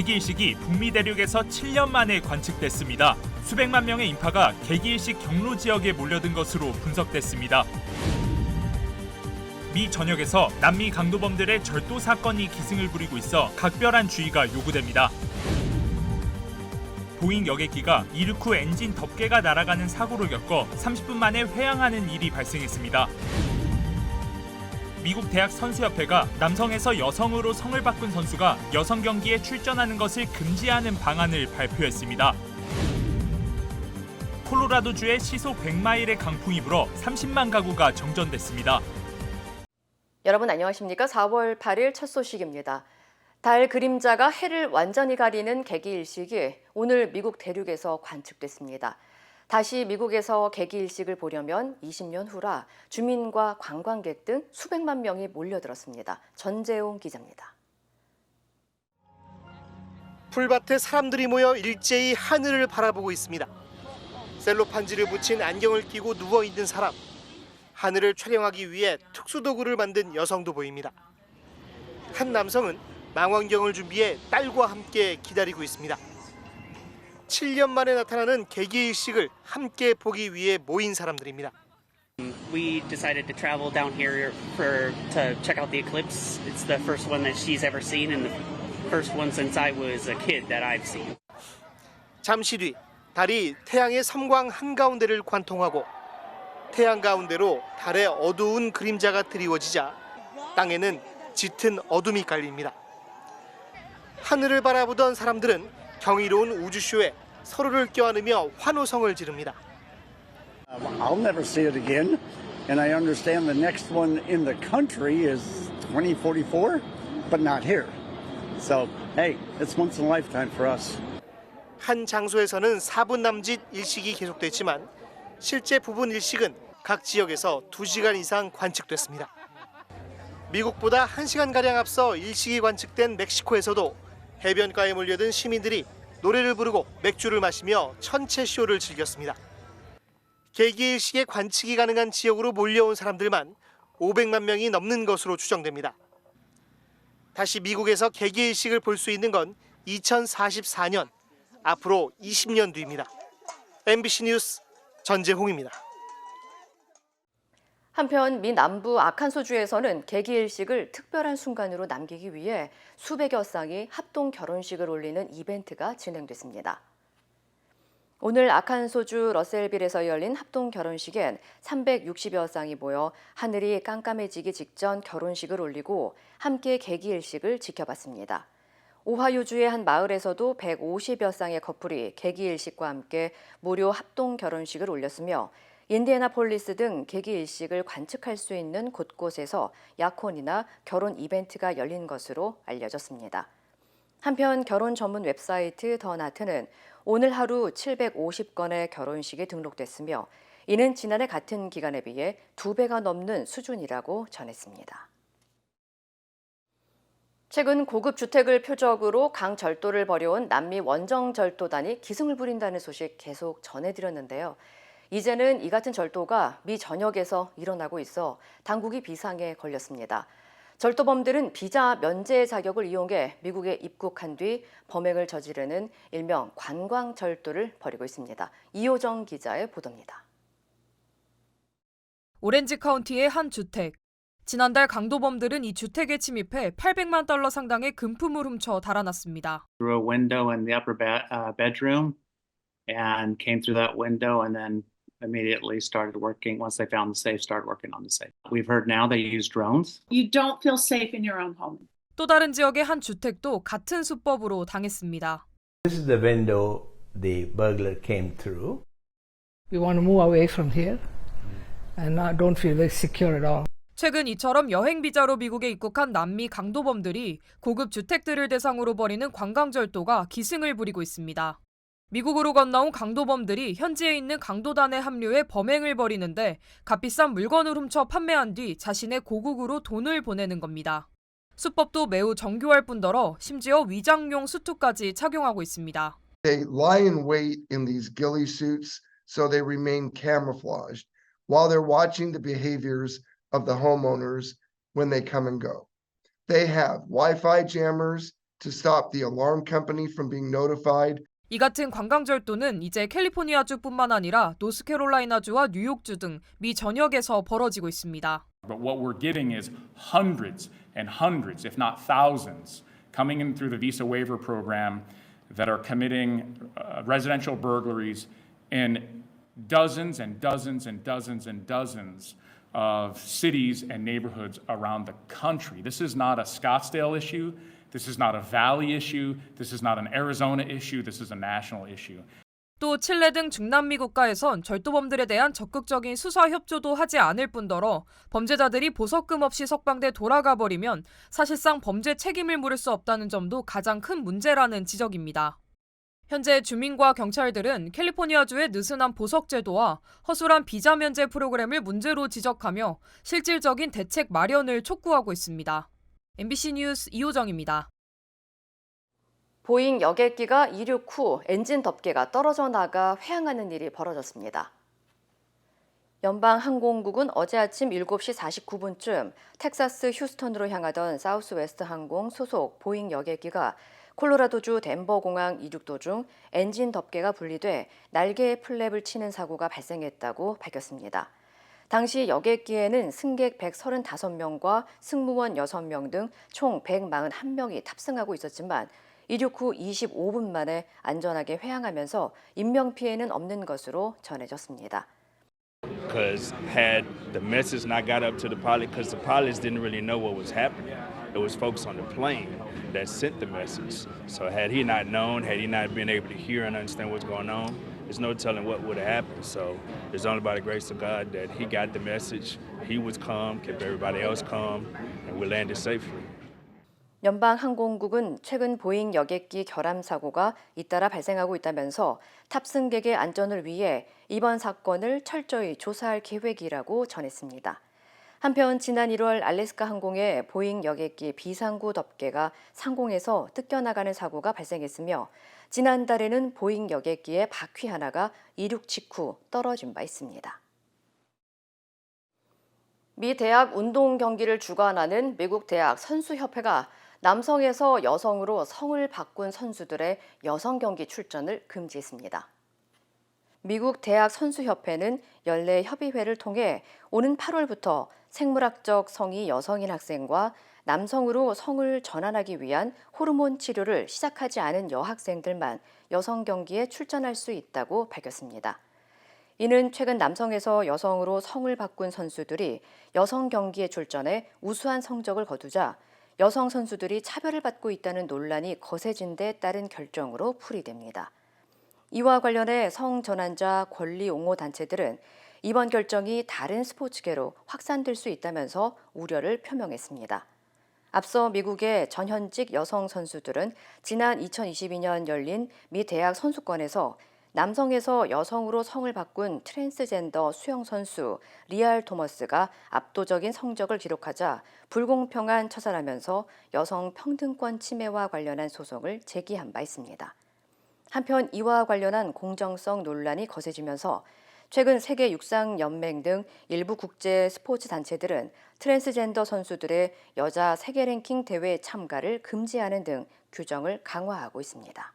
개기일식이 북미 대륙에서 7년 만에 관측됐습니다. 수백만 명의 인파가 개기일식 경로 지역에 몰려든 것으로 분석됐습니다. 미 전역에서 남미 강도범들의 절도 사건이 기승을 부리고 있어 각별한 주의가 요구됩니다. 보잉 여객기가 이륙 후 엔진 덮개가 날아가는 사고를 겪어 30분 만에 회항하는 일이 발생했습니다. 미국 대학 선수협회가 남성에서 여성으로 성을 바꾼 선수가 여성 경기에 출전하는 것을 금지하는 방안을 발표했습니다. 콜로라도주의 시속 100마일의 강풍이 불어 30만 가구가 정전됐습니다. 여러분 안녕하십니까? 4월 8일 첫 소식입니다. 달 그림자가 해를 완전히 가리는 개기일식이 오늘 미국 대륙에서 관측됐습니다. 다시 미국에서 개기일식을 보려면 20년 후라 주민과 관광객 등 수백만 명이 몰려들었습니다. 전재용 기자입니다. 풀밭에 사람들이 모여 일제히 하늘을 바라보고 있습니다. 셀로판지를 붙인 안경을 끼고 누워있는 사람, 하늘을 촬영하기 위해 특수도구를 만든 여성도 보입니다. 한 남성은 망원경을 준비해 딸과 함께 기다리고 있습니다. 7년 만에 나타나는 개기일식을 함께 보기 위해 모인 사람들입니다. We decided to travel down here to check out the eclipse. It's the first one that she's ever seen and the first one since I was a kid that I've seen. 잠시 뒤 달이 태양의 섬광 한가운데를 관통하고 태양 가운데로 달의 어두운 그림자가 드리워지자 땅에는 짙은 어둠이 깔립니다. 하늘을 바라보던 사람들은 경이로운 우주쇼에 서로를 껴안으며 환호성을 지릅니다. I'll never see it again, and I understand the next one in the country is 2044, but not here. So, hey, it's once in a lifetime for us. 한 장소에서는 4분 남짓 일식이 계속됐지만 실제 부분 일식은 각 지역에서 2시간 이상 관측됐습니다. 미국보다 1시간가량 앞서 일식이 관측된 멕시코에서도 해변가에 몰려든 시민들이 노래를 부르고 맥주를 마시며 천체 쇼를 즐겼습니다. 개기일식의 관측이 가능한 지역으로 몰려온 사람들만 500만 명이 넘는 것으로 추정됩니다. 다시 미국에서 개기일식을 볼 수 있는 건 2044년, 앞으로 20년 뒤입니다. MBC 뉴스 전재홍입니다. 한편 미 남부 아칸소주에서는 개기일식을 특별한 순간으로 남기기 위해 수백여 쌍이 합동 결혼식을 올리는 이벤트가 진행됐습니다. 오늘 아칸소주 러셀빌에서 열린 합동 결혼식엔 360여 쌍이 모여 하늘이 깜깜해지기 직전 결혼식을 올리고 함께 개기일식을 지켜봤습니다. 오하이오주의 한 마을에서도 150여 쌍의 커플이 개기일식과 함께 무료 합동 결혼식을 올렸으며 인디애나폴리스 등 개기일식을 관측할 수 있는 곳곳에서 약혼이나 결혼 이벤트가 열린 것으로 알려졌습니다. 한편 결혼 전문 웹사이트 더나트는 오늘 하루 750건의 결혼식이 등록됐으며 이는 지난해 같은 기간에 비해 2배가 넘는 수준이라고 전했습니다. 최근 고급 주택을 표적으로 강절도를 벌여온 남미 원정절도단이 기승을 부린다는 소식 계속 전해드렸는데요. 이제는 이 같은 절도가 미 전역에서 일어나고 있어 당국이 비상에 걸렸습니다. 절도범들은 비자 면제 자격을 이용해 미국에 입국한 뒤 범행을 저지르는 일명 관광 절도를 벌이고 있습니다. 이호정 기자의 보도입니다. 오렌지 카운티의 한 주택. 지난달 강도범들은 이 주택에 침입해 $800만 상당의 금품을 훔쳐 달아났습니다. Through a window in the upper bedroom and came through that window and then immediately started working. Once they found the safe, started working on the safe. We've heard now they use drones. You don't feel safe in your own home. 또 다른 지역의 한 주택도 같은 수법으로 당했습니다. This is the window the burglar came through. We want to move away from here and don't feel very secure at all. 최근 이처럼 여행 비자로 미국에 입국한 남미 강도범들이 고급 주택들을 대상으로 벌이는 관광절도가 기승을 부리고 있습니다. 미국으로 건너온 강도범들이 현지에 있는 강도단에 합류해 범행을 벌이는데 값비싼 물건을 훔쳐 판매한 뒤 자신의 고국으로 돈을 보내는 겁니다. 수법도 매우 정교할 뿐더러 심지어 위장용 수트까지 착용하고 있습니다. They lie in wait in these ghillie suits so they remain camouflaged while they're watching the behaviors of the homeowners when they come and go. They have Wi-Fi jammers, to stop the alarm company from being notified. 이 같은 관광절도는 이제 캘리포니아주뿐만 아니라 노스캐롤라이나주와 뉴욕주 등 미 전역에서 벌어지고 있습니다. But what we're getting is hundreds and hundreds, if not thousands, coming in through the visa waiver program that are committing residential burglaries in dozens and dozens and dozens and dozens of cities and neighborhoods around the country. This is not a Scottsdale issue. This is not a Valley issue. This is not an Arizona issue. This is a national issue. 또 칠레 등 중남미 국가에선 절도범들에 대한 적극적인 수사 협조도 하지 않을 뿐더러 범죄자들이 보석금 없이 석방돼 돌아가 버리면 사실상 범죄 책임을 물을 수 없다는 점도 가장 큰 문제라는 지적입니다. 현재 주민과 경찰들은 캘리포니아주의 느슨한 보석 제도와 허술한 비자 면제 프로그램을 문제로 지적하며 실질적인 대책 마련을 촉구하고 있습니다. MBC 뉴스 이호정입니다. 보잉 여객기가 이륙 후 엔진 덮개가 떨어져 나가 회항하는 일이 벌어졌습니다. 연방항공국은 어제 아침 7시 49분쯤 텍사스 휴스턴으로 향하던 사우스웨스트 항공 소속 보잉 여객기가 콜로라도주 덴버 공항 이륙 도중 엔진 덮개가 분리돼 날개에 플랩을 치는 사고가 발생했다고 밝혔습니다. 당시 여객기에는 승객 135명과 승무원 6명 등 총 141명이 탑승하고 있었지만 이륙 후 25분 만에 안전하게 회항하면서 인명피해는 없는 것으로 전해졌습니다. Because had the message not got up to the pilot, because the pilots didn't really know what was happening. It was folks on the plane that sent the message. So had he not known, had he not been able to hear and understand what's going on, there's no telling what would have happened. So it's only by the grace of God that he got the message. He was calm, kept everybody else calm, and we landed safely. 연방항공국은 최근 보잉 여객기 결함 사고가 잇따라 발생하고 있다면서 탑승객의 안전을 위해 이번 사건을 철저히 조사할 계획이라고 전했습니다. 한편 지난 1월 알래스카 항공의 보잉 여객기 비상구 덮개가 상공에서 뜯겨나가는 사고가 발생했으며 지난달에는 보잉 여객기의 바퀴 하나가 이륙 직후 떨어진 바 있습니다. 미 대학 운동 경기를 주관하는 미국 대학 선수협회가 남성에서 여성으로 성을 바꾼 선수들의 여성 경기 출전을 금지했습니다. 미국 대학 선수협회는 연례 협의회를 통해 오는 8월부터 생물학적 성이 여성인 학생과 남성으로 성을 전환하기 위한 호르몬 치료를 시작하지 않은 여학생들만 여성 경기에 출전할 수 있다고 밝혔습니다. 이는 최근 남성에서 여성으로 성을 바꾼 선수들이 여성 경기에 출전해 우수한 성적을 거두자 여성 선수들이 차별을 받고 있다는 논란이 거세진 데 따른 결정으로 풀이됩니다. 이와 관련해 성전환자 권리 옹호 단체들은 이번 결정이 다른 스포츠계로 확산될 수 있다면서 우려를 표명했습니다. 앞서 미국의 전현직 여성 선수들은 지난 2022년 열린 미 대학 선수권에서 남성에서 여성으로 성을 바꾼 트랜스젠더 수영 선수 리알 토머스가 압도적인 성적을 기록하자 불공평한 처사라면서 여성 평등권 침해와 관련한 소송을 제기한 바 있습니다. 한편 이와 관련한 공정성 논란이 거세지면서 최근 세계 육상 연맹 등 일부 국제 스포츠 단체들은 트랜스젠더 선수들의 여자 세계 랭킹 대회 참가를 금지하는 등 규정을 강화하고 있습니다.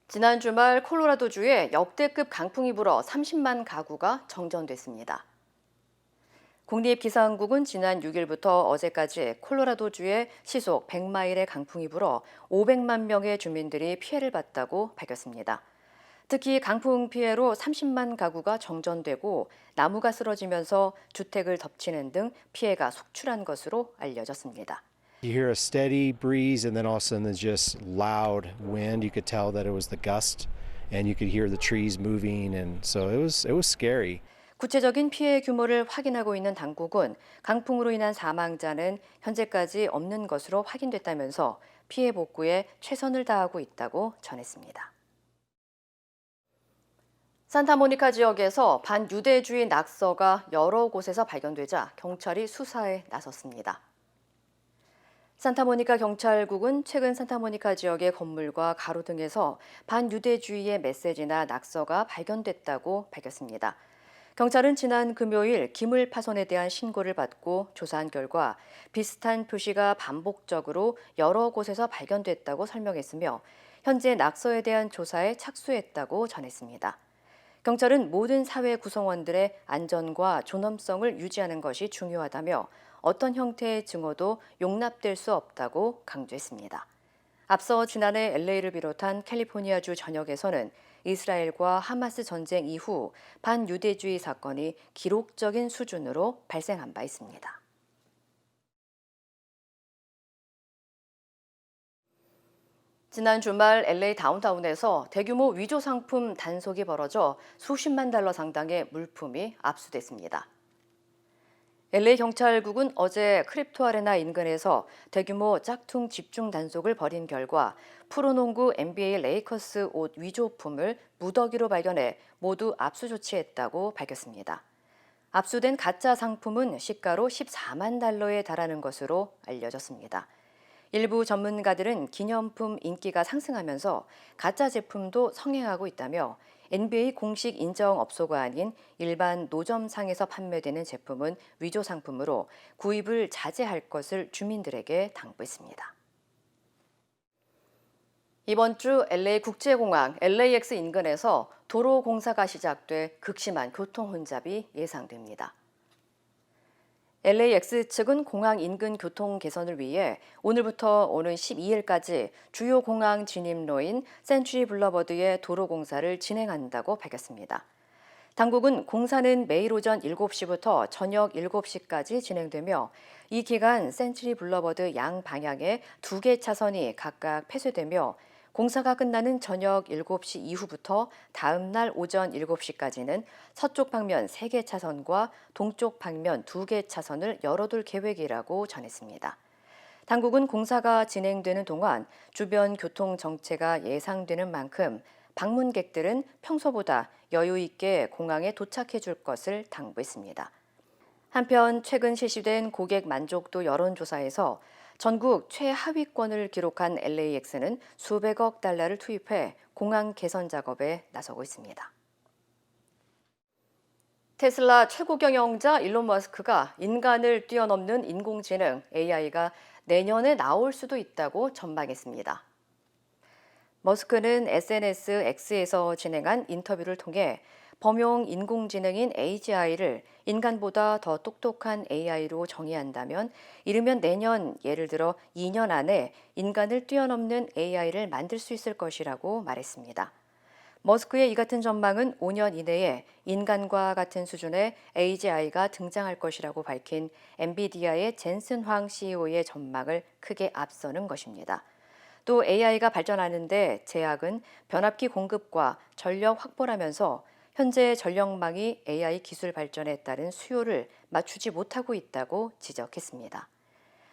지난 주말 콜로라도주에 역대급 강풍이 불어 30만 가구가 정전됐습니다. 국립기상국은 지난 6일부터 어제까지 콜로라도주에 시속 100마일의 강풍이 불어 500만 명의 주민들이 피해를 봤다고 밝혔습니다. 특히 강풍 피해로 30만 가구가 정전되고 나무가 쓰러지면서 주택을 덮치는 등 피해가 속출한 것으로 알려졌습니다. You hear a steady breeze and then all of a sudden there's just loud wind. You could tell that it was the gust and you could hear the trees moving and so it was scary. 구체적인 피해 규모를 확인하고 있는 당국은 강풍으로 인한 사망자는 현재까지 없는 것으로 확인됐다면서 피해 복구에 최선을 다하고 있다고 전했습니다. 산타모니카 지역에서 반유대주의 낙서가 여러 곳에서 발견되자 경찰이 수사에 나섰습니다. 산타모니카 경찰국은 최근 산타모니카 지역의 건물과 가로등에서 반유대주의의 메시지나 낙서가 발견됐다고 밝혔습니다. 경찰은 지난 금요일 기물 파손에 대한 신고를 받고 조사한 결과 비슷한 표시가 반복적으로 여러 곳에서 발견됐다고 설명했으며 현재 낙서에 대한 조사에 착수했다고 전했습니다. 경찰은 모든 사회 구성원들의 안전과 존엄성을 유지하는 것이 중요하다며 어떤 형태의 증오도 용납될 수 없다고 강조했습니다. 앞서 지난해 LA를 비롯한 캘리포니아주 전역에서는 이스라엘과 하마스 전쟁 이후 반유대주의 사건이 기록적인 수준으로 발생한 바 있습니다. 지난 주말 LA 다운타운에서 대규모 위조 상품 단속이 벌어져 수십만 달러 상당의 물품이 압수됐습니다. LA 경찰국은 어제 크립토 아레나 인근에서 대규모 짝퉁 집중 단속을 벌인 결과 프로농구 NBA 레이커스 옷 위조품을 무더기로 발견해 모두 압수 조치했다고 밝혔습니다. 압수된 가짜 상품은 시가로 14만 달러에 달하는 것으로 알려졌습니다. 일부 전문가들은 기념품 인기가 상승하면서 가짜 제품도 성행하고 있다며 NBA 공식 인정 업소가 아닌 일반 노점상에서 판매되는 제품은 위조 상품으로 구입을 자제할 것을 주민들에게 당부했습니다. 이번 주 LA 국제공항 LAX 인근에서 도로 공사가 시작돼 극심한 교통 혼잡이 예상됩니다. LAX 측은 공항 인근 교통 개선을 위해 오늘부터 오는 12일까지 주요 공항 진입로인 센츄리 블러버드의 도로 공사를 진행한다고 밝혔습니다. 당국은 공사는 매일 오전 7시부터 저녁 7시까지 진행되며 이 기간 센츄리 블러버드 양 방향에 2개 차선이 각각 폐쇄되며 공사가 끝나는 저녁 7시 이후부터 다음 날 오전 7시까지는 서쪽 방면 3개 차선과 동쪽 방면 2개 차선을 열어둘 계획이라고 전했습니다. 당국은 공사가 진행되는 동안 주변 교통 정체가 예상되는 만큼 방문객들은 평소보다 여유 있게 공항에 도착해 줄 것을 당부했습니다. 한편 최근 실시된 고객 만족도 여론조사에서 전국 최하위권을 기록한 LAX는 수백억 달러를 투입해 공항 개선 작업에 나서고 있습니다. 테슬라 최고 경영자 일론 머스크가 인간을 뛰어넘는 인공지능 AI가 내년에 나올 수도 있다고 전망했습니다. 머스크는 SNS X에서 진행한 인터뷰를 통해 범용 인공지능인 AGI를 인간보다 더 똑똑한 AI로 정의한다면 이르면 내년, 예를 들어 2년 안에 인간을 뛰어넘는 AI를 만들 수 있을 것이라고 말했습니다. 머스크의 이 같은 전망은 5년 이내에 인간과 같은 수준의 AGI가 등장할 것이라고 밝힌 엔비디아의 젠슨 황 CEO의 전망을 크게 앞서는 것입니다. 또 AI가 발전하는데 제약은 변압기 공급과 전력 확보라면서 현재 전력망이 AI 기술 발전에 따른 수요를 맞추지 못하고 있다고 지적했습니다.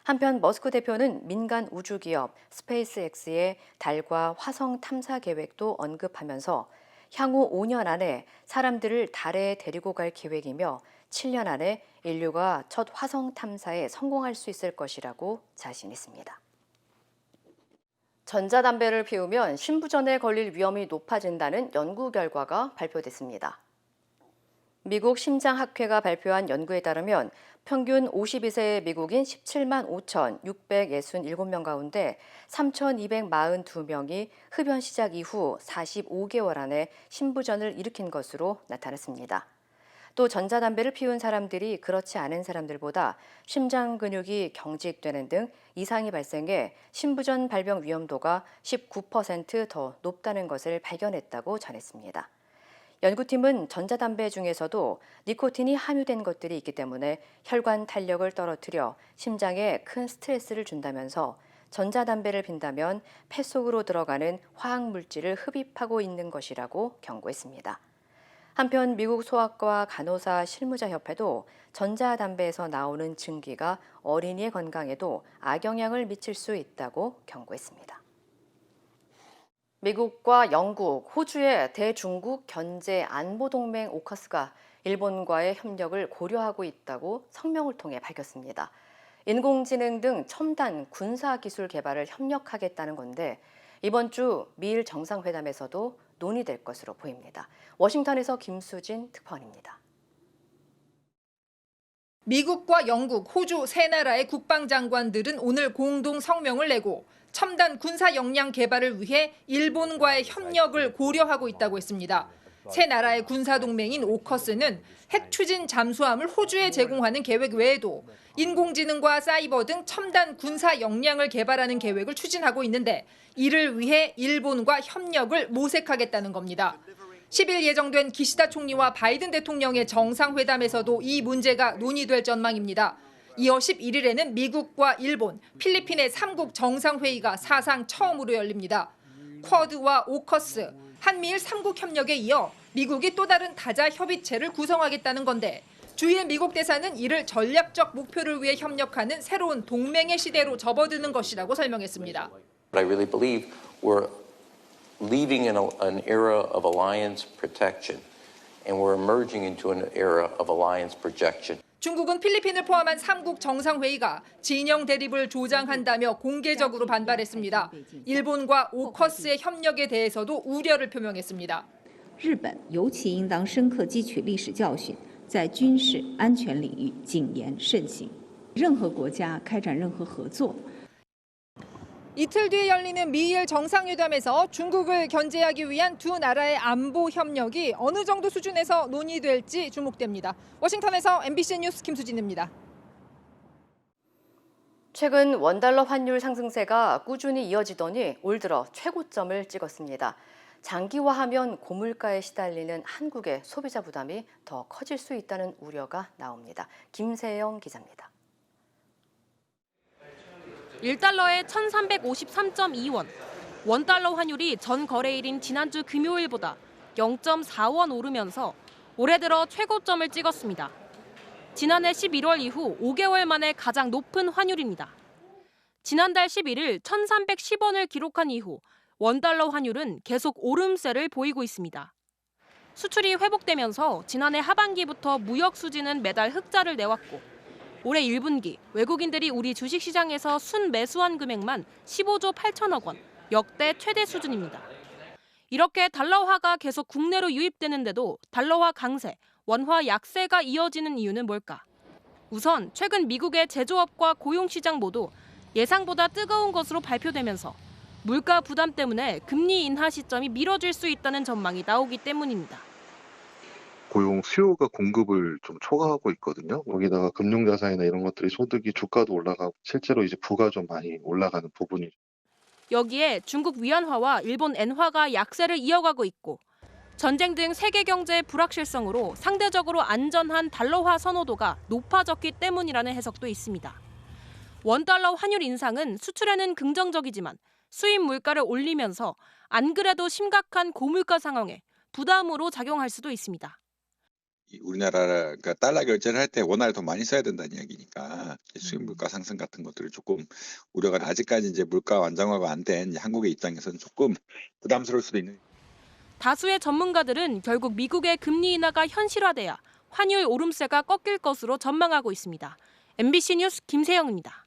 한편 머스크 대표는 민간 우주기업 스페이스X의 달과 화성 탐사 계획도 언급하면서 향후 5년 안에 사람들을 달에 데리고 갈 계획이며 7년 안에 인류가 첫 화성 탐사에 성공할 수 있을 것이라고 자신했습니다. 전자담배를 피우면 심부전에 걸릴 위험이 높아진다는 연구 결과가 발표됐습니다. 미국 심장학회가 발표한 연구에 따르면 평균 52세 미국인 17만 5,667명 가운데 3,242명이 흡연 시작 이후 45개월 안에 심부전을 일으킨 것으로 나타났습니다. 또 전자담배를 피운 사람들이 그렇지 않은 사람들보다 심장 근육이 경직되는 등 이상이 발생해 심부전 발병 위험도가 19% 더 높다는 것을 발견했다고 전했습니다. 연구팀은 전자담배 중에서도 니코틴이 함유된 것들이 있기 때문에 혈관 탄력을 떨어뜨려 심장에 큰 스트레스를 준다면서 전자담배를 핀다면 폐 속으로 들어가는 화학물질을 흡입하고 있는 것이라고 경고했습니다. 한편 미국 소아과 간호사 실무자협회도 전자담배에서 나오는 증기가 어린이의 건강에도 악영향을 미칠 수 있다고 경고했습니다. 미국과 영국, 호주의 대중국 견제 안보동맹 오커스가 일본과의 협력을 고려하고 있다고 성명을 통해 밝혔습니다. 인공지능 등 첨단 군사기술 개발을 협력하겠다는 건데 이번 주 미일 정상회담에서도 논의될 것으로 보입니다. 워싱턴에서 김수진 특파원입니다. 미국과 영국, 호주 세 나라의 국방장관들은 오늘 공동 성명을 내고 첨단 군사 역량 개발을 위해 일본과의 협력을 고려하고 있다고 했습니다. 세 나라의 군사동맹인 오커스는 핵 추진 잠수함을 호주에 제공하는 계획 외에도 인공지능과 사이버 등 첨단 군사 역량을 개발하는 계획을 추진하고 있는데 이를 위해 일본과 협력을 모색하겠다는 겁니다. 10일 예정된 기시다 총리와 바이든 대통령의 정상회담에서도 이 문제가 논의될 전망입니다. 이어 11일에는 미국과 일본, 필리핀의 3국 정상회의가 사상 처음으로 열립니다. 쿼드와 오커스, 한미일 3국 협력에 이어 미국이 또 다른 다자 협의체를 구성하겠다는 건데 주일 미국 대사는 이를 전략적 목표를 위해 협력하는 새로운 동맹의 시대로 접어드는 것이라고 설명했습니다. I really believe we're leaving an era of alliance protection and we're emerging into an era of alliance projection. 중국은 필리핀을 포함한 3국 정상회의가 진영 대립을 조장한다며 공개적으로 반발했습니다. 일본과 오커스의 협력에 대해서도 우려를 표명했습니다. 日本尤其应当深刻汲取历史教训，在军事安全领域谨言慎行。任何国家开展任何合作。 이틀 뒤에 열리는 미일 정상회담에서 중국을 견제하기 위한 두 나라의 안보 협력이 어느 정도 수준에서 논의될지 주목됩니다. 워싱턴에서 MBC 뉴스 김수진입니다. 최근 원달러 환율 상승세가 꾸준히 이어지더니 올 들어 최고점을 찍었습니다. 장기화하면 고물가에 시달리는 한국의 소비자 부담이 더 커질 수 있다는 우려가 나옵니다. 김세영 기자입니다. 1달러에 1,353.2원, 원달러 환율이 전 거래일인 지난주 금요일보다 0.4원 오르면서 올해 들어 최고점을 찍었습니다. 지난해 11월 이후 5개월 만에 가장 높은 환율입니다. 지난달 11일 1,310원을 기록한 이후 원달러 환율은 계속 오름세를 보이고 있습니다. 수출이 회복되면서 지난해 하반기부터 무역 수지는 매달 흑자를 내왔고 올해 1분기 외국인들이 우리 주식시장에서 순매수한 금액만 15조 8천억 원, 역대 최대 수준입니다. 이렇게 달러화가 계속 국내로 유입되는데도 달러화 강세, 원화 약세가 이어지는 이유는 뭘까? 우선 최근 미국의 제조업과 고용시장 모두 예상보다 뜨거운 것으로 발표되면서 물가 부담 때문에 금리 인하 시점이 미뤄질 수 있다는 전망이 나오기 때문입니다. 고용 수요가 공급을 좀 초과하고 있거든요. 거기다가 금융자산이나 이런 것들이 소득이 주가도 올라가고 실제로 이제 부가 좀 많이 올라가는 부분이죠. 여기에 중국 위안화와 일본 엔화가 약세를 이어가고 있고 전쟁 등 세계 경제의 불확실성으로 상대적으로 안전한 달러화 선호도가 높아졌기 때문이라는 해석도 있습니다. 원달러 환율 인상은 수출에는 긍정적이지만 수입 물가를 올리면서 안 그래도 심각한 고물가 상황에 부담으로 작용할 수도 있습니다. 우리나라가 달러 결제를 할 때 원화를 더 많이 써야 된다는 이야기니까 수입 물가 상승 같은 것들을 조금 우려가 아직까지 이제 물가 안정화가 안 된 한국의 입장에서는 조금 부담스러울 수도 있는. 다수의 전문가들은 결국 미국의 금리 인하가 현실화돼야 환율 오름세가 꺾일 것으로 전망하고 있습니다. MBC 뉴스 김세영입니다.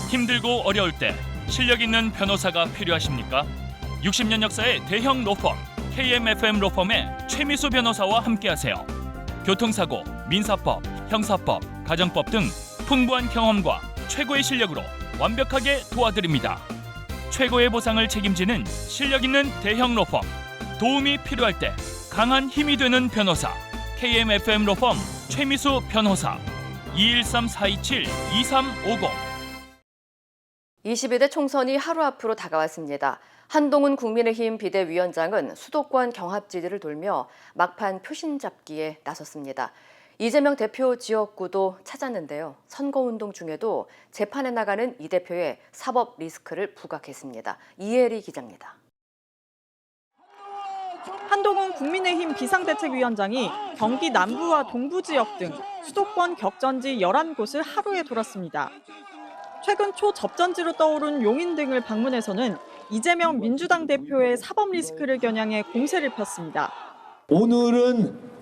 힘들고 어려울 때 실력 있는 변호사가 필요하십니까? 60년 역사의 대형 로펌 KMFM 로펌의 최미수 변호사와 함께하세요. 교통사고, 민사법, 형사법, 가정법 등 풍부한 경험과 최고의 실력으로 완벽하게 도와드립니다. 최고의 보상을 책임지는 실력 있는 대형 로펌. 도움이 필요할 때 강한 힘이 되는 변호사. KMFM 로펌 최미수 변호사. 213-427-2350. 22대 총선이 하루 앞으로 다가왔습니다. 한동훈 국민의힘 비대위원장은 수도권 경합지대를 돌며 막판 표심 잡기에 나섰습니다. 이재명 대표 지역구도 찾았는데요. 선거운동 중에도 재판에 나가는 이 대표의 사법 리스크를 부각했습니다. 이혜리 기자입니다. 한동훈 국민의힘 비상대책위원장이 경기 남부와 동부 지역 등 수도권 격전지 11곳을 하루에 돌았습니다. 최근 초접전지로 떠오른 용인 등을 방문해서는 이재명 민주당 대표의 사법 리스크를 겨냥해 공세를 폈습니다. 오늘은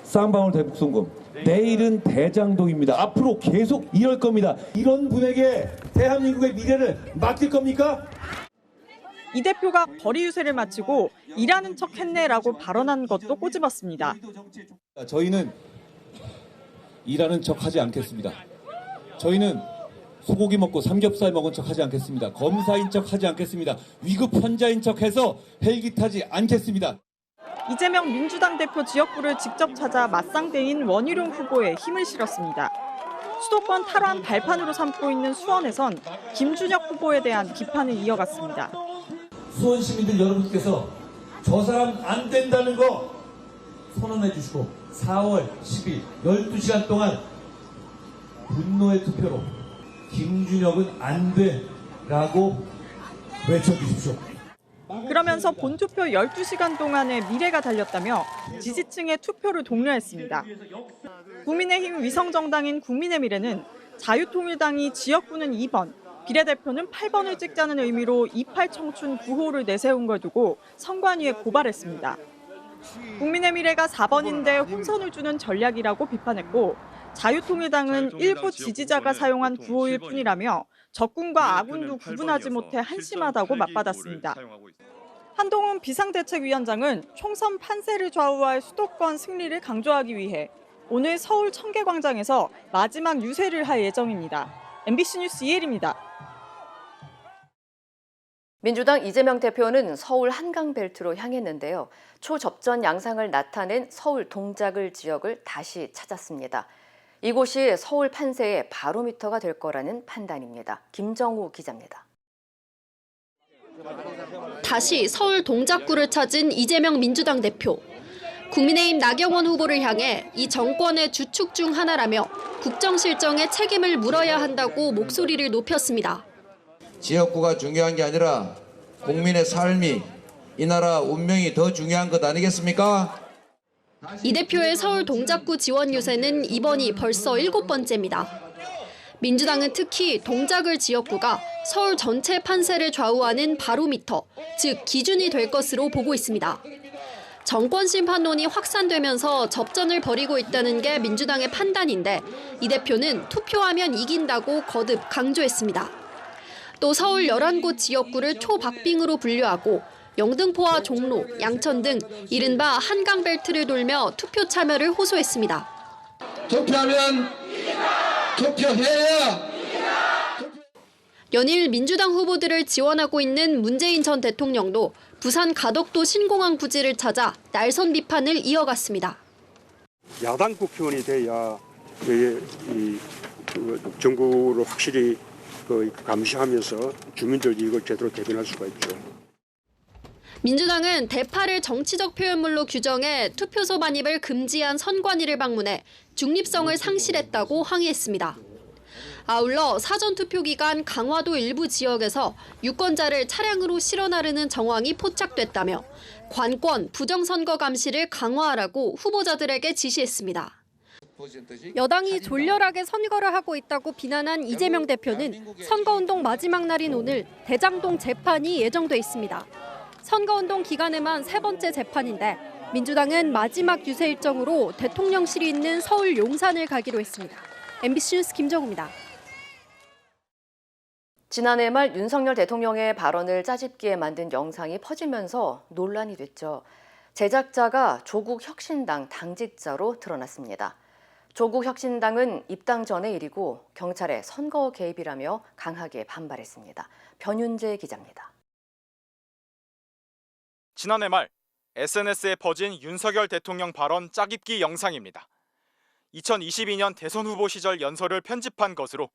쌍방울 대북송금, 내일은 대장동입니다. 앞으로 계속 이럴 겁니다. 이런 분에게 대한민국의 미래를 맡길 겁니까? 이 대표가 거리 유세를 마치고 일하는 척 했네라고 발언한 것도 꼬집었습니다. 저희는 일하는 척 하지 않겠습니다. 저희는 소고기 먹고 삼겹살 먹은 척 하지 않겠습니다. 검사인 척 하지 않겠습니다. 위급 환자인 척 해서 헬기 타지 않겠습니다. 이재명 민주당 대표 지역구를 직접 찾아 맞상대인 원희룡 후보에 힘을 실었습니다. 수도권 탈환 발판으로 삼고 있는 수원에선 김준혁 후보에 대한 비판을 이어갔습니다. 수원 시민들 여러분께서 저 사람 안 된다는 거 선언해 주시고 4월 10일 12시간 동안 분노의 투표로 김준혁은 안 돼라고 외쳐주십시오. 그러면서 본투표 12시간 동안의 미래가 달렸다며 지지층의 투표를 독려했습니다. 국민의힘 위성정당인 국민의미래는 자유통일당이 지역구는 2번, 비례대표는 8번을 찍자는 의미로 28청춘 구호를 내세운 걸 두고 선관위에 고발했습니다. 국민의미래가 4번인데 혼선을 주는 전략이라고 비판했고 자유통일당은 일부 지지자가 사용한 구호일 뿐이라며 적군과 아군도 구분하지 못해 한심하다고 맞받았습니다. 한동훈 비상대책위원장은 총선 판세를 좌우할 수도권 승리를 강조하기 위해 오늘 서울 청계광장에서 마지막 유세를 할 예정입니다. MBC 뉴스 이혜리입니다. 민주당 이재명 대표는 서울 한강벨트로 향했는데요. 초접전 양상을 나타낸 서울 동작을 지역을 다시 찾았습니다. 이곳이 서울 판세의 바로미터가 될 거라는 판단입니다. 김정우 기자입니다. 다시 서울 동작구를 찾은 이재명 민주당 대표. 국민의힘 나경원 후보를 향해 이 정권의 주축 중 하나라며 국정 실정에 책임을 물어야 한다고 목소리를 높였습니다. 지역구가 중요한 게 아니라 국민의 삶이 이 나라 운명이 더 중요한 것 아니겠습니까? 이 대표의 서울 동작구 지원 유세는 이번이 벌써 7번째입니다. 민주당은 특히 동작을 지역구가 서울 전체 판세를 좌우하는 바로미터, 즉 기준이 될 것으로 보고 있습니다. 정권 심판론이 확산되면서 접전을 벌이고 있다는 게 민주당의 판단인데 이 대표는 투표하면 이긴다고 거듭 강조했습니다. 또 서울 11곳 지역구를 초박빙으로 분류하고 영등포와 종로, 양천 등 이른바 한강벨트를 돌며 투표 참여를 호소했습니다. 투표하면 투표해야. 연일 민주당 후보들을 지원하고 있는 문재인 전 대통령도 부산 가덕도 신공항 부지를 찾아 날선 비판을 이어갔습니다. 야당 국회의원이 돼야 이 정부를 확실히 감시하면서 주민들 이익을 제대로 대변할 수가 있죠. 민주당은 대파를 정치적 표현물로 규정해 투표소 반입을 금지한 선관위를 방문해 중립성을 상실했다고 항의했습니다. 아울러 사전투표 기간 강화도 일부 지역에서 유권자를 차량으로 실어 나르는 정황이 포착됐다며 관권, 부정선거 감시를 강화하라고 후보자들에게 지시했습니다. 여당이 졸렬하게 선거를 하고 있다고 비난한 이재명 대표는 선거운동 마지막 날인 오늘 대장동 재판이 예정돼 있습니다. 선거운동 기간에만 3번째 재판인데 민주당은 마지막 유세 일정으로 대통령실이 있는 서울 용산을 가기로 했습니다. MBC 뉴스 김정우입니다. 지난해 말 윤석열 대통령의 발언을 짜집기에 만든 영상이 퍼지면서 논란이 됐죠. 제작자가 조국혁신당 당직자로 드러났습니다. 조국혁신당은 입당 전의 일이고 경찰의 선거 개입이라며 강하게 반발했습니다. 변윤재 기자입니다. 지난해 말 SNS에 퍼진 윤석열 대통령 발언 짜깁기 영상입니다. 2022년 대선 후보 시절 연설을 편집한 것으로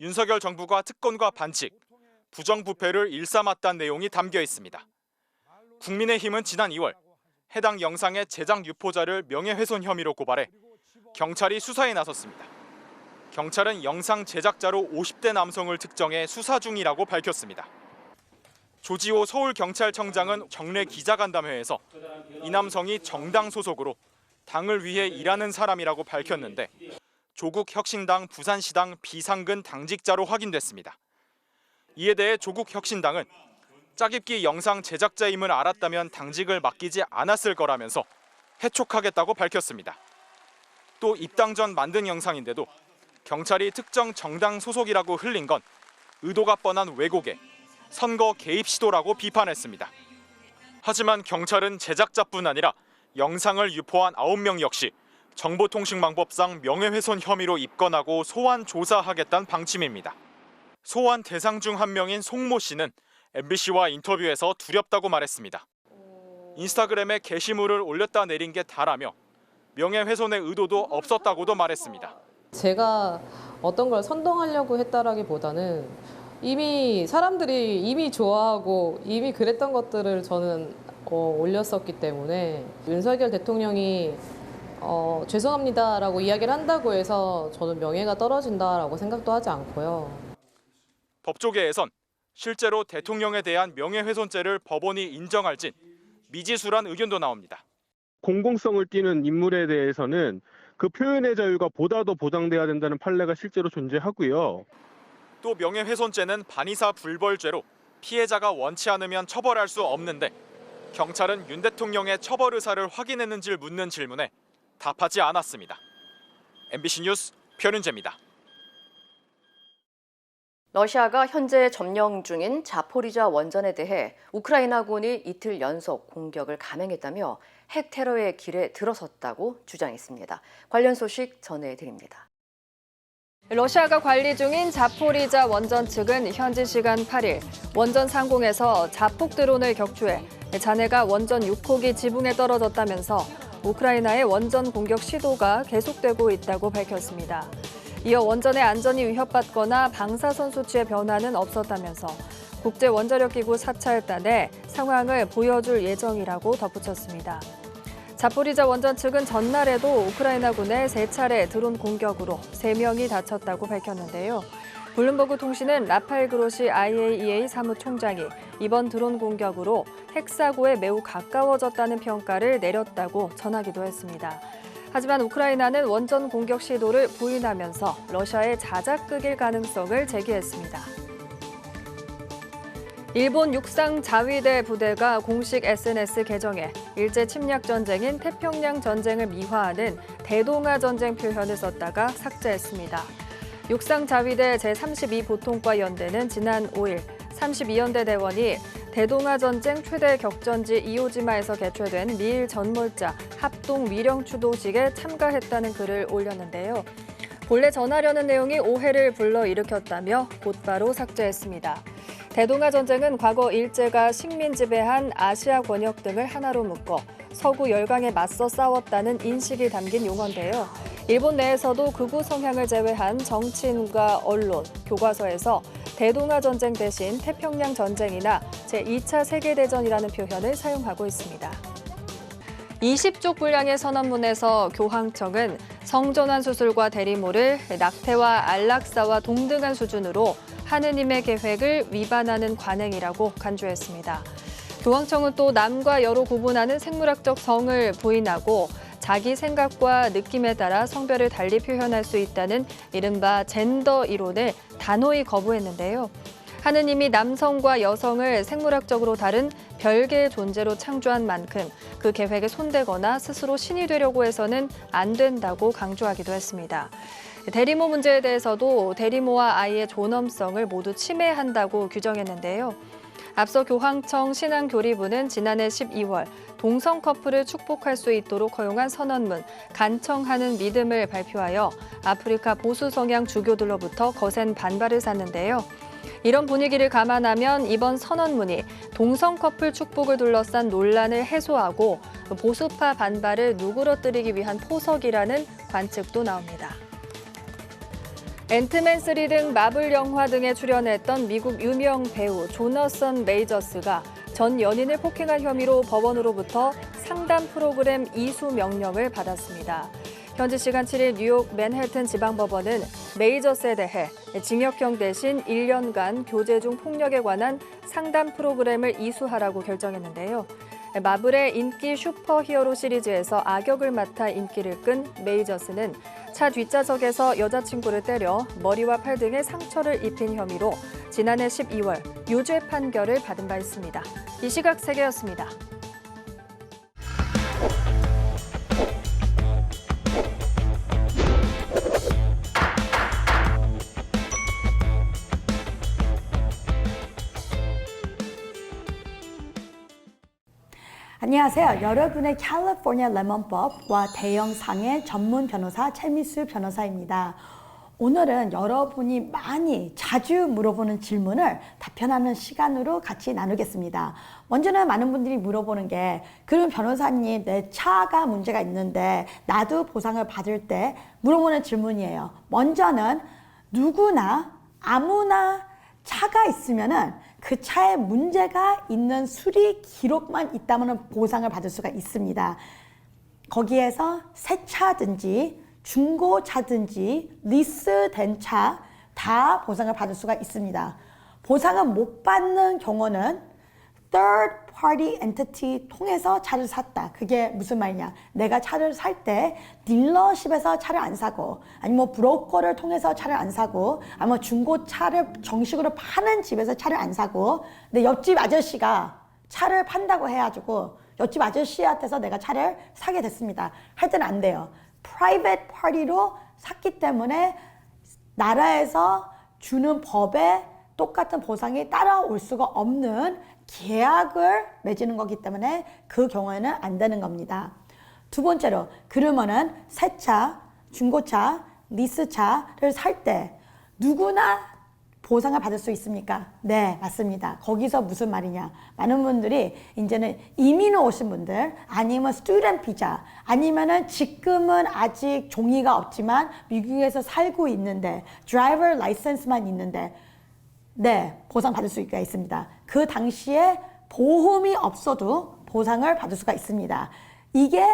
윤석열 정부가 특권과 반칙, 부정부패를 일삼았다는 내용이 담겨 있습니다. 국민의힘은 지난 2월 해당 영상의 제작 유포자를 명예훼손 혐의로 고발해 경찰이 수사에 나섰습니다. 경찰은 영상 제작자로 50대 남성을 특정해 수사 중이라고 밝혔습니다. 조지호 서울경찰청장은 정례 기자간담회에서 이 남성이 정당 소속으로 당을 위해 일하는 사람이라고 밝혔는데 조국혁신당 부산시당 비상근 당직자로 확인됐습니다. 이에 대해 조국혁신당은 짜깁기 영상 제작자임을 알았다면 당직을 맡기지 않았을 거라면서 해촉하겠다고 밝혔습니다. 또 입당 전 만든 영상인데도 경찰이 특정 정당 소속이라고 흘린 건 의도가 뻔한 왜곡에 선거 개입 시도라고 비판했습니다. 하지만 경찰은 제작자뿐 아니라 영상을 유포한 9명 역시 정보통신망법상 명예훼손 혐의로 입건하고 소환 조사하겠다는 방침입니다. 소환 대상 중 한 명인 송모 씨는 MBC와 인터뷰에서 두렵다고 말했습니다. 인스타그램에 게시물을 올렸다 내린 게 다라며 명예훼손의 의도도 없었다고도 말했습니다. 제가 어떤 걸 선동하려고 했다라기보다는 이미 사람들이 이미 좋아하고 이미 그랬던 것들을 저는 올렸었기 때문에 윤석열 대통령이 죄송합니다라고 이야기를 한다고 해서 저는 명예가 떨어진다라고 생각도 하지 않고요. 법조계에선 실제로 대통령에 대한 명예훼손죄를 법원이 인정할진 미지수란 의견도 나옵니다. 공공성을 띠는 인물에 대해서는 그 표현의 자유가 보다 더 보장돼야 된다는 판례가 실제로 존재하고요. 또 명예훼손죄는 반의사 불벌죄로 피해자가 원치 않으면 처벌할 수 없는데 경찰은 윤 대통령의 처벌 의사를 확인했는지를 묻는 질문에 답하지 않았습니다. MBC 뉴스 변윤재입니다. 러시아가 현재 점령 중인 자포리자 원전에 대해 우크라이나군이 이틀 연속 공격을 감행했다며 핵 테러의 길에 들어섰다고 주장했습니다. 관련 소식 전해드립니다. 러시아가 관리 중인 자포리자 원전 측은 현지 시간 8일 원전 상공에서 자폭 드론을 격추해 잔해가 원전 6호기 지붕에 떨어졌다면서 우크라이나의 원전 공격 시도가 계속되고 있다고 밝혔습니다. 이어 원전의 안전이 위협받거나 방사선 수치의 변화는 없었다면서 국제원자력기구 사찰단에 상황을 보여줄 예정이라고 덧붙였습니다. 자포리자 원전 측은 전날에도 우크라이나군의 3차례 드론 공격으로 3명이 다쳤다고 밝혔는데요. 블룸버그 통신은 라팔 그로시 IAEA 사무총장이 이번 드론 공격으로 핵사고에 매우 가까워졌다는 평가를 내렸다고 전하기도 했습니다. 하지만 우크라이나는 원전 공격 시도를 부인하면서 러시아의 자작극일 가능성을 제기했습니다. 일본 육상 자위대 부대가 공식 SNS 계정에 일제 침략 전쟁인 태평양 전쟁을 미화하는 대동아 전쟁 표현을 썼다가 삭제했습니다. 육상 자위대 제32보통과 연대는 지난 5일 32연대 대원이 대동아 전쟁 최대 격전지 이오지마에서 개최된 미일 전몰자 합동 위령 추도식에 참가했다는 글을 올렸는데요. 본래 전하려는 내용이 오해를 불러일으켰다며 곧바로 삭제했습니다. 대동아 전쟁은 과거 일제가 식민 지배한 아시아 권역 등을 하나로 묶어 서구 열강에 맞서 싸웠다는 인식이 담긴 용어인데요. 일본 내에서도 극우 성향을 제외한 정치인과 언론, 교과서에서 대동아 전쟁 대신 태평양 전쟁이나 제2차 세계대전이라는 표현을 사용하고 있습니다. 20쪽 분량의 선언문에서 교황청은 성전환 수술과 대리모를 낙태와 안락사와 동등한 수준으로 하느님의 계획을 위반하는 관행이라고 간주했습니다. 교황청은 또 남과 여로 구분하는 생물학적 성을 부인하고 자기 생각과 느낌에 따라 성별을 달리 표현할 수 있다는 이른바 젠더 이론을 단호히 거부했는데요. 하느님이 남성과 여성을 생물학적으로 다른 별개의 존재로 창조한 만큼 그 계획에 손대거나 스스로 신이 되려고 해서는 안 된다고 강조하기도 했습니다. 대리모 문제에 대해서도 대리모와 아이의 존엄성을 모두 침해한다고 규정했는데요. 앞서 교황청 신앙교리부는 지난해 12월 동성 커플을 축복할 수 있도록 허용한 선언문 간청하는 믿음을 발표하여 아프리카 보수 성향 주교들로부터 거센 반발을 샀는데요. 이런 분위기를 감안하면 이번 선언문이 동성 커플 축복을 둘러싼 논란을 해소하고 보수파 반발을 누그러뜨리기 위한 포석이라는 관측도 나옵니다. 앤트맨 3 등 마블 영화 등에 출연했던 미국 유명 배우 조너선 메이저스가 전 연인을 폭행한 혐의로 법원으로부터 상담 프로그램 이수 명령을 받았습니다. 현지 시간 7일 뉴욕 맨해튼 지방법원은 메이저스에 대해 징역형 대신 1년간 교제 중 폭력에 관한 상담 프로그램을 이수하라고 결정했는데요. 마블의 인기 슈퍼히어로 시리즈에서 악역을 맡아 인기를 끈 메이저스는 차 뒷좌석에서 여자친구를 때려 머리와 팔 등에 상처를 입힌 혐의로 지난해 12월 유죄 판결을 받은 바 있습니다. 이 시각 세계였습니다. 안녕하세요. 여러분의 캘리포니아 레몬법과 대형 상해 전문 변호사 최미수 변호사입니다. 오늘은 여러분이 많이 자주 물어보는 질문을 답변하는 시간으로 같이 나누겠습니다. 먼저는 많은 분들이 물어보는 게 그럼 변호사님 내 차가 문제가 있는데 나도 보상을 받을 때 물어보는 질문이에요. 먼저는 누구나 아무나 차가 있으면은 그 차에 문제가 있는 수리 기록만 있다면 보상을 받을 수가 있습니다. 거기에서 새 차든지 중고차든지 리스된 차 다 보상을 받을 수가 있습니다. 보상을 못 받는 경우는 third party entity 통해서 차를 샀다. 그게 무슨 말이냐? 내가 차를 살 때 딜러십에서 차를 안 사고 아니면 브로커를 통해서 차를 안 사고 아니면 중고차를 정식으로 파는 집에서 차를 안 사고 근데 옆집 아저씨가 차를 판다고 해가지고 옆집 아저씨한테서 내가 차를 사게 됐습니다. 할 때는 안 돼요. private party로 샀기 때문에 나라에서 주는 법에 똑같은 보상이 따라올 수가 없는 계약을 맺는 거기 때문에 그 경우에는 안 되는 겁니다. 두 번째로 그러면은 새 차, 중고차, 리스차를 살 때 누구나 보상을 받을 수 있습니까? 네, 맞습니다. 거기서 무슨 말이냐? 많은 분들이 이제는 이민 오신 분들 아니면 스튜던트 비자 아니면은 지금은 아직 종이가 없지만 미국에서 살고 있는데 드라이버 라이센스만 있는데 네, 보상 받을 수가 있습니다. 그 당시에 보험이 없어도 보상을 받을 수가 있습니다. 이게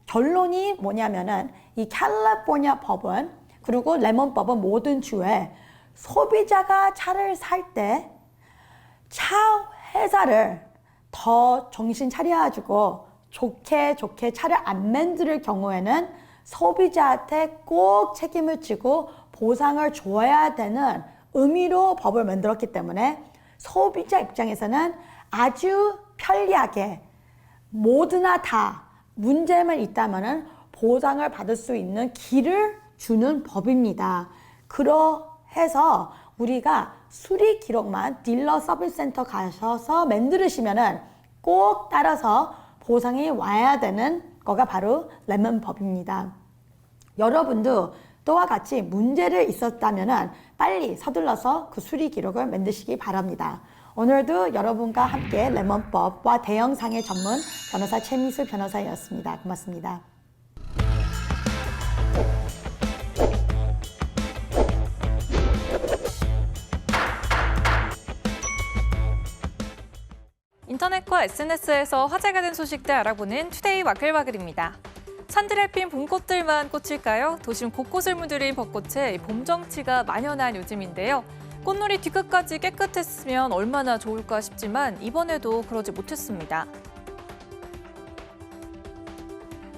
결론이 뭐냐면은 이 캘리포니아 법은 그리고 레몬법은 모든 주에 소비자가 차를 살 때 차 회사를 더 정신 차려가지고 좋게 차를 안 만들 경우에는 소비자한테 꼭 책임을 지고 보상을 줘야 되는 의미로 법을 만들었기 때문에 소비자 입장에서는 아주 편리하게 모두나 다 문제만 있다면 보상을 받을 수 있는 길을 주는 법입니다. 그러해서 우리가 수리 기록만 딜러 서비스 센터 가셔서 만들으시면은 꼭 따라서 보상이 와야 되는 거가 바로 레몬법입니다. 여러분도 또와 같이 문제를 있었다면 빨리 서둘러서 그 수리 기록을 만드시기 바랍니다. 오늘도 여러분과 함께 레몬법과 대형 상해 전문 변호사 최미수 변호사였습니다. 고맙습니다. 인터넷과 SNS에서 화제가 된 소식들 알아보는 투데이 와글와글입니다. 산들에 핀 봄꽃들만 꽃일까요? 도심 곳곳을 물들인 벚꽃에 봄 정취가 만연한 요즘인데요. 꽃놀이 뒤끝까지 깨끗했으면 얼마나 좋을까 싶지만 이번에도 그러지 못했습니다.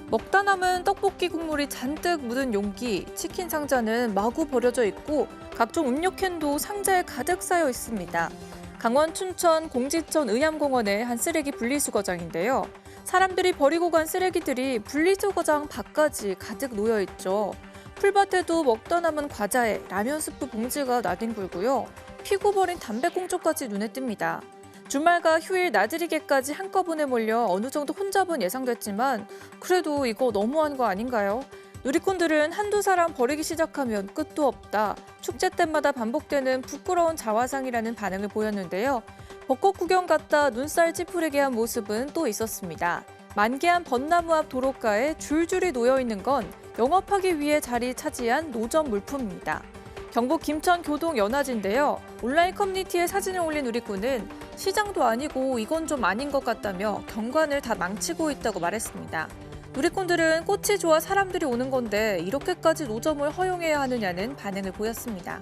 먹다 남은 떡볶이 국물이 잔뜩 묻은 용기, 치킨 상자는 마구 버려져 있고 각종 음료캔도 상자에 가득 쌓여 있습니다. 강원 춘천 공지천 의암공원의 한 쓰레기 분리수거장인데요. 사람들이 버리고 간 쓰레기들이 분리수거장 밖까지 가득 놓여 있죠. 풀밭에도 먹다 남은 과자에 라면 스프 봉지가 나뒹굴고요. 피고 버린 담배꽁초까지 눈에 띕니다. 주말과 휴일 나들이개까지 한꺼번에 몰려 어느 정도 혼잡은 예상됐지만 그래도 이거 너무한 거 아닌가요? 누리꾼들은 한두 사람 버리기 시작하면 끝도 없다. 축제 때마다 반복되는 부끄러운 자화상이라는 반응을 보였는데요. 벚꽃 구경 갔다 눈살 찌푸리게 한 모습은 또 있었습니다. 만개한 벚나무 앞 도로가에 줄줄이 놓여 있는 건 영업하기 위해 자리 차지한 노점 물품입니다. 경북 김천 교동 연화지인데요. 온라인 커뮤니티에 사진을 올린 누리꾼은 시장도 아니고 이건 좀 아닌 것 같다며 경관을 다 망치고 있다고 말했습니다. 누리꾼들은 꽃이 좋아 사람들이 오는 건데 이렇게까지 노점을 허용해야 하느냐는 반응을 보였습니다.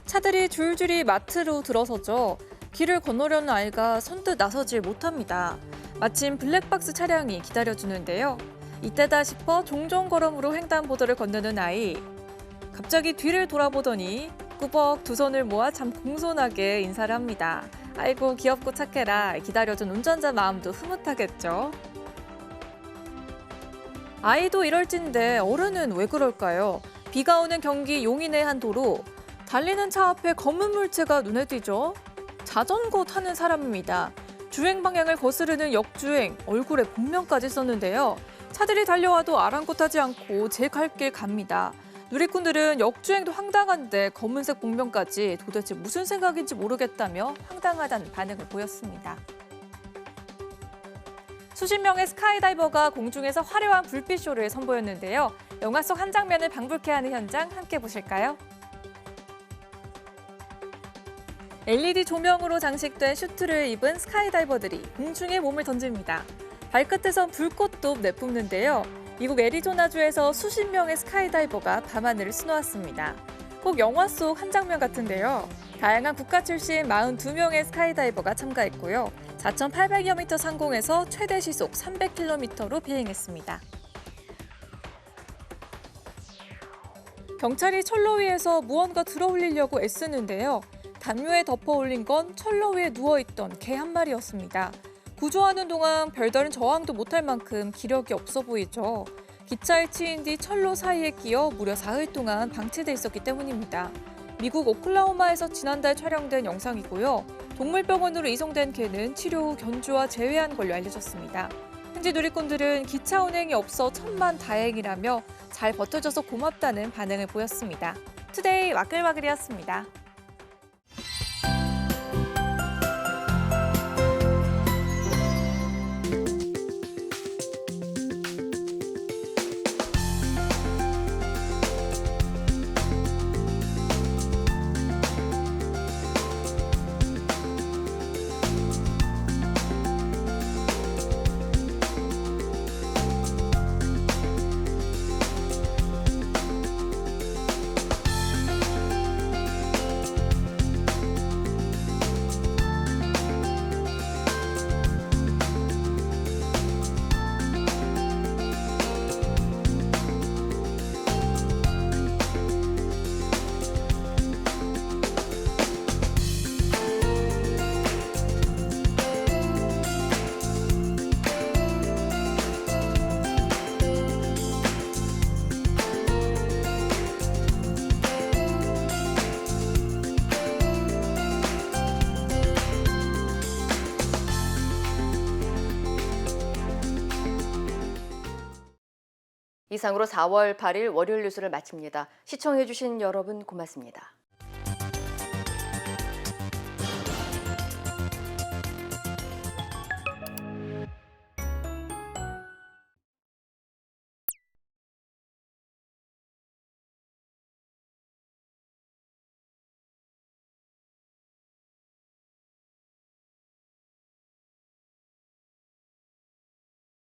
차들이 줄줄이 마트로 들어서죠. 길을 건너려는 아이가 선뜻 나서질 못합니다. 마침 블랙박스 차량이 기다려주는데요. 이때다 싶어 종종 걸음으로 횡단보도를 건너는 아이. 갑자기 뒤를 돌아보더니 꾸벅 두 손을 모아 참 공손하게 인사를 합니다. 아이고 귀엽고 착해라. 기다려준 운전자 마음도 흐뭇하겠죠. 아이도 이럴진데 어른은 왜 그럴까요? 비가 오는 경기 용인의 한 도로. 달리는 차 앞에 검은 물체가 눈에 띄죠. 자전거 타는 사람입니다. 주행 방향을 거스르는 역주행, 얼굴에 복면까지 썼는데요. 차들이 달려와도 아랑곳하지 않고 제 갈 길 갑니다. 누리꾼들은 역주행도 황당한데 검은색 복면까지 도대체 무슨 생각인지 모르겠다며 황당하다는 반응을 보였습니다. 수십 명의 스카이다이버가 공중에서 화려한 불빛쇼를 선보였는데요. 영화 속 한 장면을 방불케 하는 현장 함께 보실까요? LED 조명으로 장식된 슈트를 입은 스카이다이버들이 공중에 몸을 던집니다. 발끝에선 불꽃도 내뿜는데요. 미국 애리조나주에서 수십 명의 스카이다이버가 밤하늘을 수놓았습니다. 꼭 영화 속 한 장면 같은데요. 다양한 국가 출신 42명의 스카이다이버가 참가했고요. 4,800여 미터 상공에서 최대 시속 300km로 비행했습니다. 경찰이 철로 위에서 무언가 들어올리려고 애쓰는데요. 담요에 덮어 올린 건 철로 위에 누워있던 개 한 마리였습니다. 구조하는 동안 별다른 저항도 못할 만큼 기력이 없어 보이죠. 기차에 치인 뒤 철로 사이에 끼어 무려 4일 동안 방치돼 있었기 때문입니다. 미국 오클라호마에서 지난달 촬영된 영상이고요. 동물병원으로 이송된 개는 치료 후 견주와 재회한 걸로 알려졌습니다. 현지 누리꾼들은 기차 운행이 없어 천만다행이라며 잘 버텨줘서 고맙다는 반응을 보였습니다. 투데이 와글와글이었습니다. 이상으로 4월 8일 월요일 뉴스를 마칩니다. 시청해주신 여러분 고맙습니다.